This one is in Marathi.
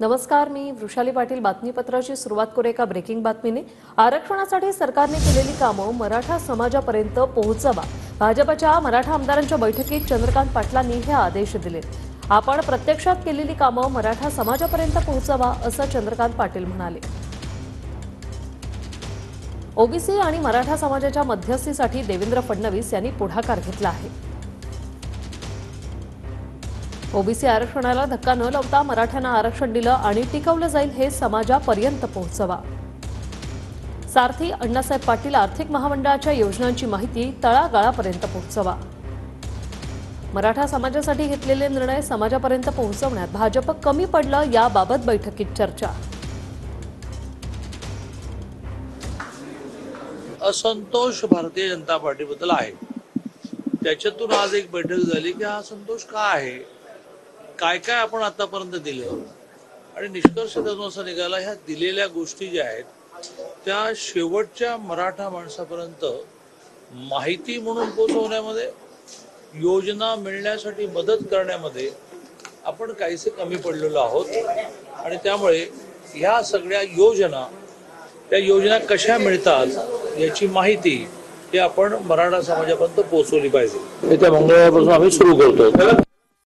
नमस्कार, मी वृषाली पाटील. बातमीपत्राची सुरुवात करू एका ब्रेकिंग बातमीने. आरक्षणासाठी सरकारने केलेली कामं मराठा समाजापर्यंत पोहोचवा. भाजपच्या मराठा आमदारांच्या बैठकीत चंद्रकांत पाटलांनी हे आदेश दिले. आपण प्रत्यक्षात केलेली कामं मराठा समाजापर्यंत पोहोचवा असं चंद्रकांत पाटील म्हणाले. ओबीसी आणि मराठा समाजाच्या मध्यस्थीसाठी देवेंद्र फडणवीस यांनी पुढाकार घेतला आहे. ओबीसी आरक्षणाला धक्का न लावता मराठ्यांना आरक्षण दिलं आणि टिकवलं जाईल हे समाजापर्यंत पोहोचवा. सारथी अण्णासाहेब पाटील आर्थिक महामंडळाच्या योजनांची माहिती तळागाळापर्यंत पोहोचवा. मराठा समाजासाठी घेतलेले निर्णय समाजापर्यंत पोहोचवण्यात भाजप कमी पडलं, याबाबत बैठकीत चर्चा. असंतोष भारतीय जनता पार्टीबद्दल आहे. त्याच्यातून आज एक बैठक झाली की हा संतोष का आहे, काय काय आपण आतापर्यंत दिलं आणि निष्कर्ष त्यातून असा निघाला, ह्या दिलेल्या गोष्टी ज्या आहेत त्या शेवटच्या मराठा माणसापर्यंत माहिती म्हणून पोहोचवण्यामध्ये, योजना मिळण्यासाठी मदत करण्यामध्ये आपण काहीसे कमी पडलेलो आहोत. आणि त्यामुळे ह्या सगळ्या योजना, त्या योजना कशा मिळतात याची माहिती ही आपण मराठा समाजापर्यंत पोहोचवली पाहिजे. येत्या मंगळवारपासून आम्ही सुरू करतो.